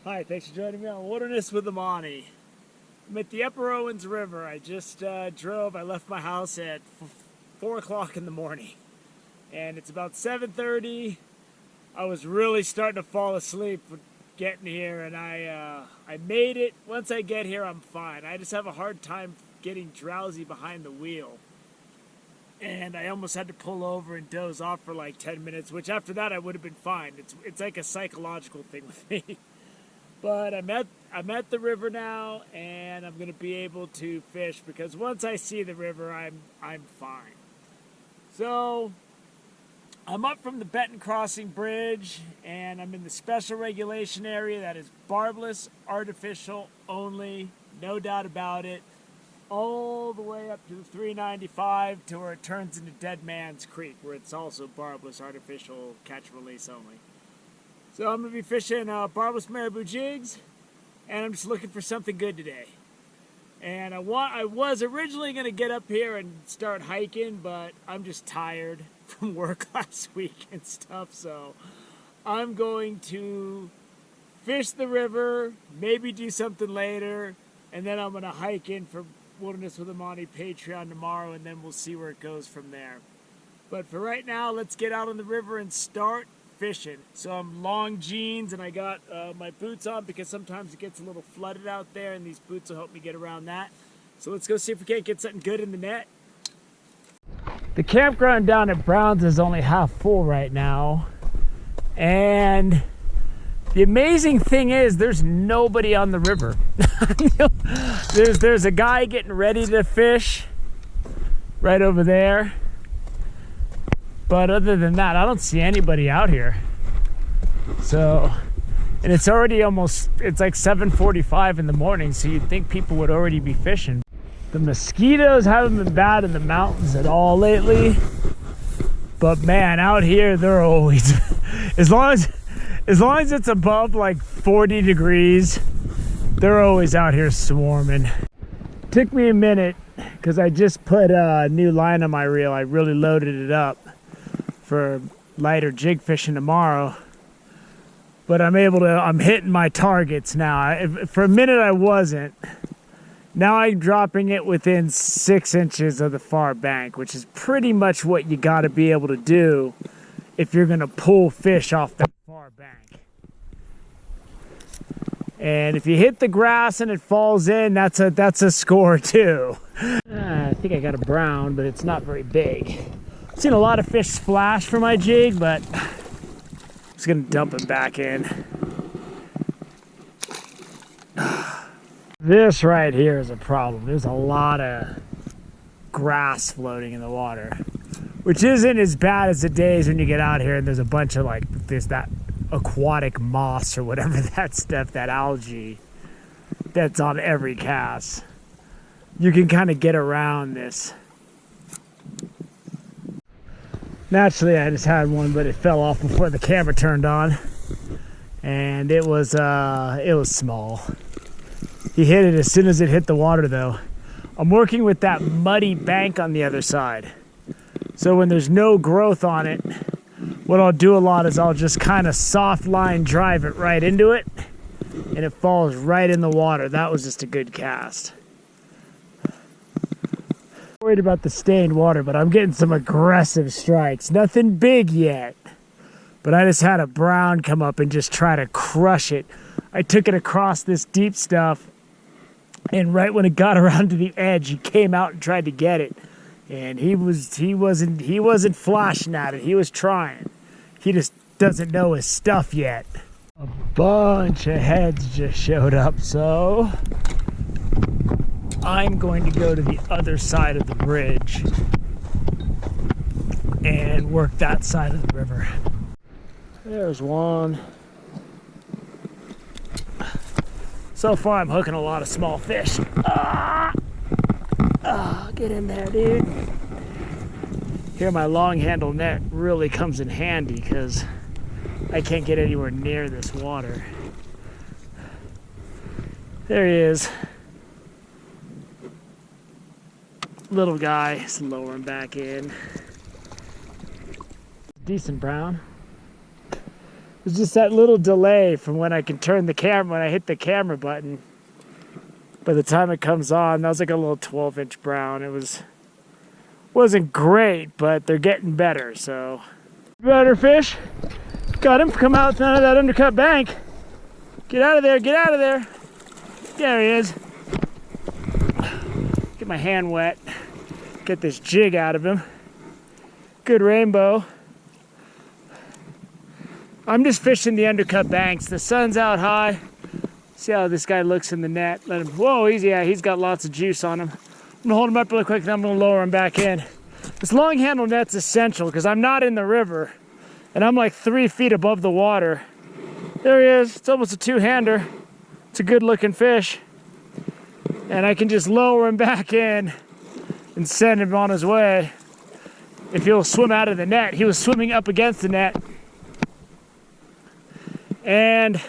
Hi, thanks for joining me on Wilderness with Amani. I'm at the Upper Owens River. I just drove. I left my house at 4 o'clock in the morning. And it's about 7:30. I was really starting to fall asleep getting here, and I made it. Once I get here, I'm fine. I just have a hard time getting drowsy behind the wheel. And I almost had to pull over and doze off for like 10 minutes, which after that I would have been fine. It's like a psychological thing with me. But I'm at the river now, and I'm gonna be able to fish because once I see the river, I'm fine. So I'm up from the Benton Crossing Bridge, and I'm in the special regulation area that is barbless, artificial only, no doubt about it, all the way up to the 395 to where it turns into Dead Man's Creek, where it's also barbless, artificial, catch release only. So I'm going to be fishing barbless marabou jigs, and I'm just looking for something good today. And I was originally going to get up here and start hiking, but I'm just tired from work last week and stuff, so I'm going to fish the river, maybe do something later, and then I'm going to hike in for Wilderness with Amani Patreon tomorrow, and then we'll see where it goes from there. But for right now, let's get out on the river and start fishing. So I'm long jeans, and I got my boots on because sometimes it gets a little flooded out there, and these boots will help me get around that. So let's go see if we can't get something good in the net. The campground down at Brown's is only half full right now, and the amazing thing is there's nobody on the river. there's a guy getting ready to fish right over there. But other than that, I don't see anybody out here. So, and it's already it's like 7:45 in the morning, so you'd think people would already be fishing. The mosquitoes haven't been bad in the mountains at all lately. But man, out here, they're always, as long as it's above like 40 degrees, they're always out here swarming. Took me a minute, because I just put a new line on my reel. I really loaded it up for lighter jig fishing tomorrow, but I'm hitting my targets now. For a minute I wasn't. Now I'm dropping it within 6 inches of the far bank, which is pretty much what you got to be able to do if you're going to pull fish off that far bank. And if you hit the grass and it falls in, that's a score too. I think I got a brown, but it's not very big. I've seen a lot of fish splash for my jig, but I'm just gonna dump it back in. This right here is a problem. There's a lot of grass floating in the water, which isn't as bad as the days when you get out here and there's a bunch of there's that aquatic moss or whatever that stuff, that algae that's on every cast. You can kind of get around this. Naturally, I just had one, but it fell off before the camera turned on, and it was small. He hit it as soon as it hit the water, though. I'm working with that muddy bank on the other side, so when there's no growth on it, what I'll do a lot is I'll just kind of soft line drive it right into it, and it falls right in the water. That was just a good cast. Worried about the stained water, but I'm getting some aggressive strikes. Nothing big yet, but I just had a brown come up and just try to crush it. I took it across this deep stuff, and right when it got around to the edge, he came out and tried to get it, and he wasn't flashing at it. He was trying. He just doesn't know his stuff yet. A bunch of heads just showed up, so I'm going to go to the other side of the bridge and work that side of the river. There's one. So far I'm hooking a lot of small fish. Get in there, dude. Here my long handle net really comes in handy because I can't get anywhere near this water. There he is. Little guy, just lower him back in. Decent brown. It's just that little delay from when I can turn the camera, when I hit the camera button. By the time it comes on, that was like a little 12-inch brown. Wasn't great, but they're getting better, so. Better fish. Got him, come out of that undercut bank. Get out of there, get out of there. There he is. Get my hand wet. Get this jig out of him. Good rainbow. I'm just fishing the undercut banks. The sun's out high. See how this guy looks in the net. Let him, whoa, he's got lots of juice on him. I'm gonna hold him up really quick, then I'm gonna lower him back in. This long handle net's essential because I'm not in the river and I'm like 3 feet above the water. There he is, it's almost a two-hander. It's a good looking fish. And I can just lower him back in and send him on his way. If he'll swim out of the net. He was swimming up against the net. And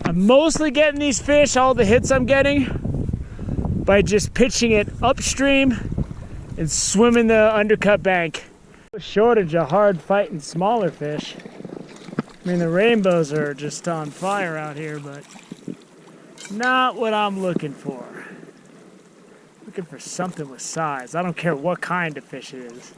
I'm mostly getting these fish, all the hits I'm getting, by just pitching it upstream and swimming the undercut bank. Shortage of hard fighting smaller fish. I mean, the rainbows are just on fire out here, but not what I'm looking for. Looking for something with size. I don't care what kind of fish it is.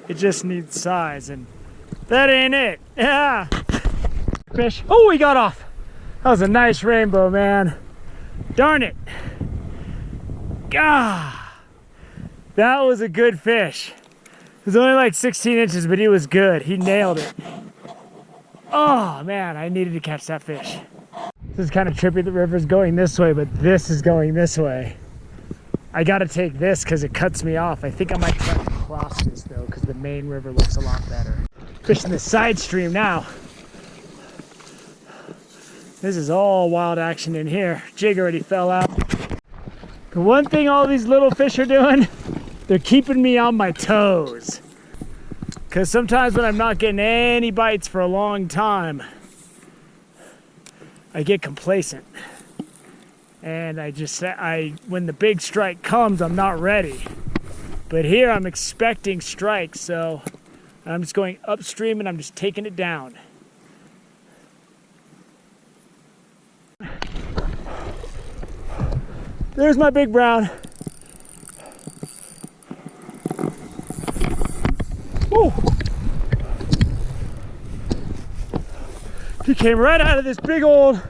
It just needs size, and that ain't it. Yeah. Fish. Oh, he got off. That was a nice rainbow, man. Darn it. God. That was a good fish. It was only like 16 inches, but he was good. He nailed it. Oh, man, I needed to catch that fish. This is kind of trippy. The river's going this way, but this is going this way. I got to take this because it cuts me off. I think I might try to cross this, though, because the main river looks a lot better. Fishing the side stream now. This is all wild action in here. Jig already fell out. The one thing all these little fish are doing, they're keeping me on my toes. Because sometimes when I'm not getting any bites for a long time, I get complacent. And when the big strike comes, I'm not ready. But here I'm expecting strikes, so I'm just going upstream and I'm just taking it down. There's my big brown. Woo! He came right out of this big old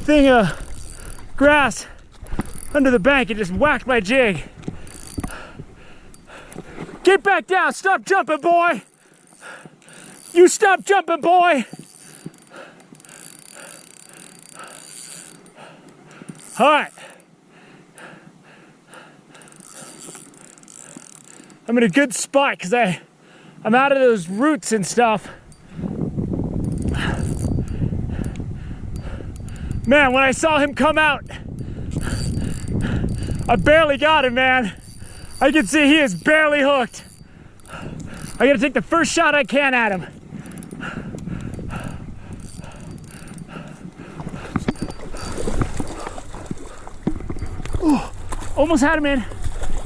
thing of grass under the bank and just whacked my jig. Get back down, stop jumping, boy! You stop jumping, boy! All right. I'm in a good spot because I'm out of those roots and stuff. Man, when I saw him come out, I barely got him, man. I can see he is barely hooked. I gotta take the first shot I can at him. Almost had him in.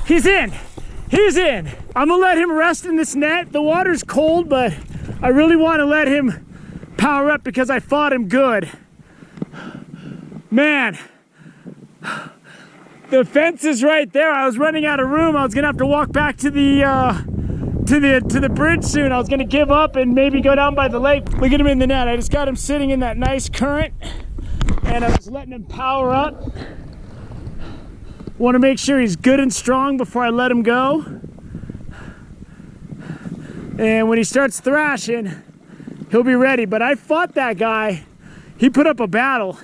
He's in. He's in. I'm gonna let him rest in this net. The water's cold, but I really want to let him power up because I fought him good. Man, the fence is right there. I was running out of room. I was gonna have to walk back to the bridge soon. I was gonna give up and maybe go down by the lake. Look at him in the net. I just got him sitting in that nice current, and I was letting him power up. Want to make sure he's good and strong before I let him go. And when he starts thrashing, he'll be ready. But I fought that guy. He put up a battle.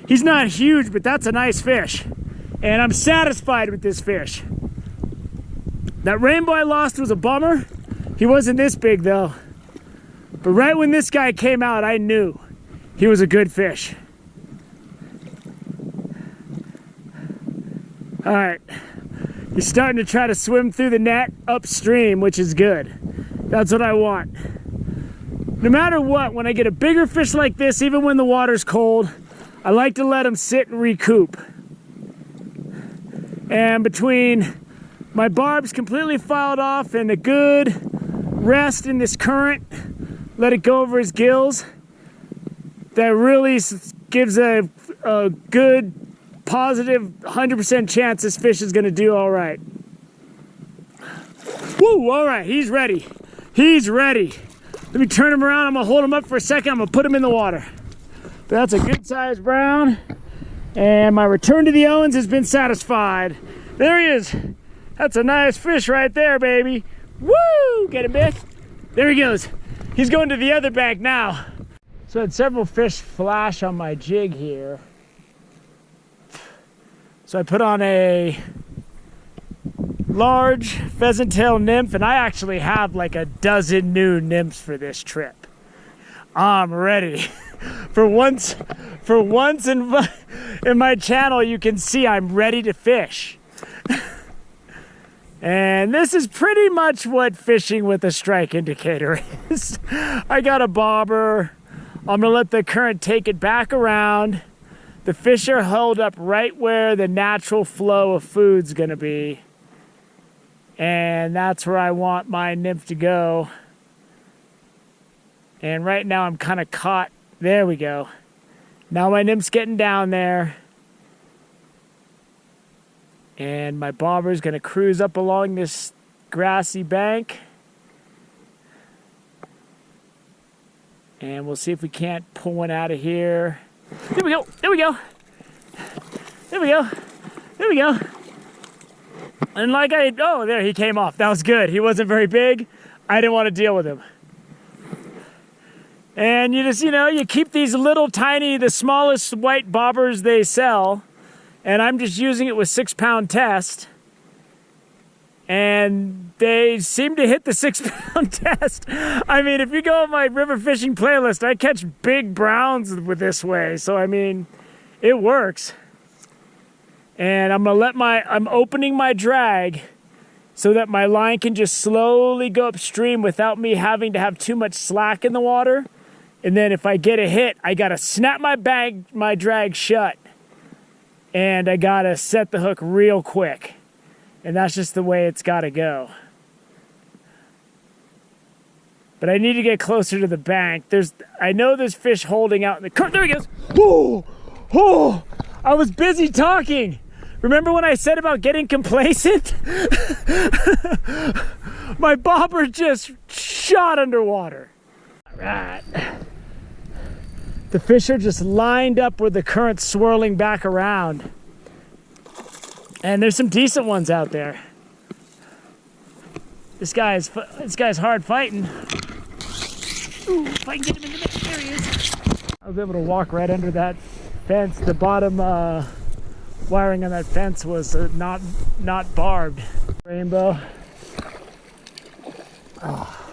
He's not huge, but that's a nice fish. And I'm satisfied with this fish. That rainbow I lost was a bummer. He wasn't this big though. But right when this guy came out, I knew he was a good fish. All right, he's starting to try to swim through the net upstream, which is good. That's what I want. No matter what, when I get a bigger fish like this, even when the water's cold, I like to let him sit and recoup. And between my barbs completely filed off and a good rest in this current, let it go over his gills. That really gives a good, positive, 100% chance this fish is gonna do all right. Woo, all right, he's ready. He's ready. Let me turn him around. I'm gonna hold him up for a second. I'm gonna put him in the water. But that's a good sized brown. And my return to the Owens has been satisfied. There he is. That's a nice fish right there, baby. Woo! Get him, Biff. There he goes. He's going to the other bank now. So I had several fish flash on my jig here. So I put on a large pheasant tail nymph, and I actually have like a dozen new nymphs for this trip. I'm ready. For once in my channel, you can see I'm ready to fish. And this is pretty much what fishing with a strike indicator is. I got a bobber. I'm gonna let the current take it back around. The fish are held up right where the natural flow of food's gonna be. And that's where I want my nymph to go. And right now I'm kind of caught. There we go. Now my nymph's getting down there. And my bobber's gonna cruise up along this grassy bank. And we'll see if we can't pull one out of here. There we go, there we go. There we go, there we go. And oh, there, he came off. That was good. He wasn't very big. I didn't want to deal with him. And you just, you keep these little tiny, the smallest white bobbers they sell. And I'm just using it with 6-pound test. And they seem to hit the 6-pound test. I mean, if you go on my river fishing playlist, I catch big browns with this way. So, I mean, it works. And I'm opening my drag so that my line can just slowly go upstream without me having to have too much slack in the water. And then if I get a hit, I gotta snap my drag shut. And I gotta set the hook real quick. And that's just the way it's gotta go. But I need to get closer to the bank. I know there's fish holding out in the current. There he goes. Oh, oh, I was busy talking. Remember when I said about getting complacent? My bobber just shot underwater. All right. The fish are just lined up with the current swirling back around. And there's some decent ones out there. This guy's hard fighting. Ooh, if I can get him in the mix, there he is. I was able to walk right under that fence. The bottom wiring on that fence was not barbed. Rainbow. Oh.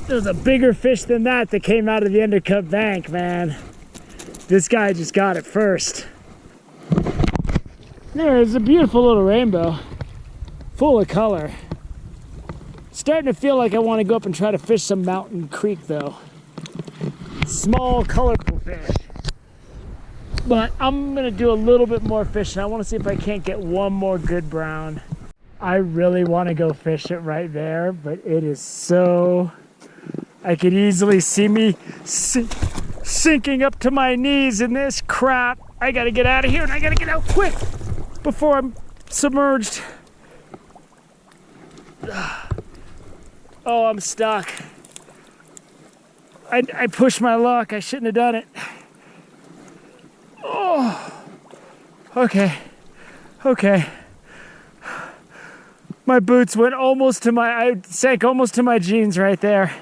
There's a bigger fish than that came out of the undercut bank, man. This guy just got it first. There's a beautiful little rainbow, full of color. Starting to feel like I want to go up and try to fish some mountain creek though. Small, colorful fish. But I'm gonna do a little bit more fishing. I want to see if I can't get one more good brown. I really want to go fish it right there, but it is so... I could easily see me sinking up to my knees in this crap. I gotta get out of here and I gotta get out quick before I'm submerged. Oh, I'm stuck. I pushed my luck. I shouldn't have done it. Oh, okay. My boots went almost to I sank almost to my jeans right there.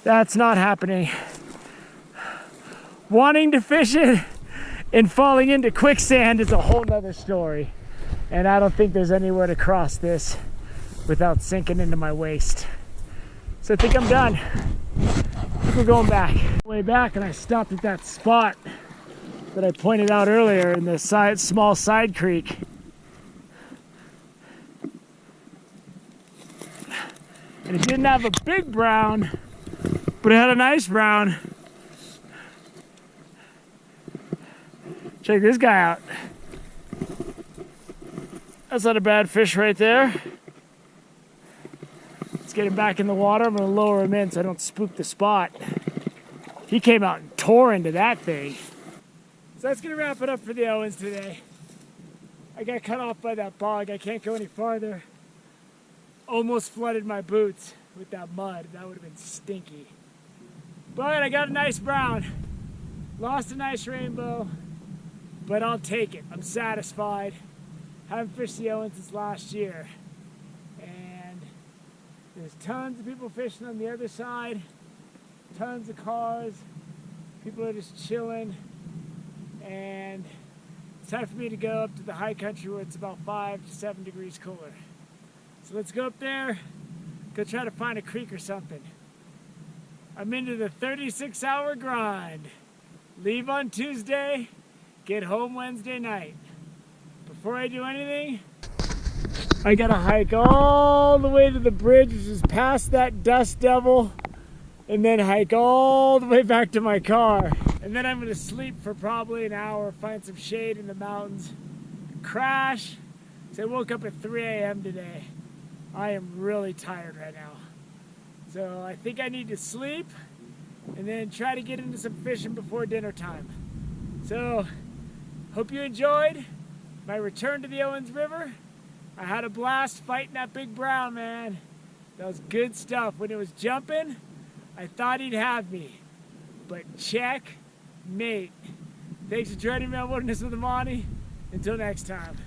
That's not happening. Wanting to fish it and falling into quicksand is a whole nother story. And I don't think there's anywhere to cross this without sinking into my waist. So I think I'm done. I think we're going back. Way back, and I stopped at that spot that I pointed out earlier in the small side creek. And it didn't have a big brown, but it had a nice brown. Check this guy out. That's not a bad fish right there. Let's get him back in the water. I'm going to lower him in so I don't spook the spot. He came out and tore into that thing. So that's going to wrap it up for the Owens today. I got cut off by that bog. I can't go any farther. Almost flooded my boots with that mud. That would have been stinky. But I got a nice brown. Lost a nice rainbow. But I'll take it. I'm satisfied. Haven't fished the Owens since last year. And there's tons of people fishing on the other side. Tons of cars. People are just chilling. And it's time for me to go up to the high country where it's about 5 to 7 degrees cooler. So let's go up there, go try to find a creek or something. I'm into the 36-hour grind. Leave on Tuesday, get home Wednesday night. Before I do anything, I gotta hike all the way to the bridge, which is past that dust devil, and then hike all the way back to my car. And then I'm gonna sleep for probably an hour, find some shade in the mountains, crash. So I woke up at 3 a.m. today. I am really tired right now. So I think I need to sleep and then try to get into some fishing before dinner time. So, hope you enjoyed my return to the Owens River. I had a blast fighting that big brown, man. That was good stuff. When it was jumping, I thought he'd have me. But checkmate. Thanks for joining me on Wilderness with Amani. Until next time.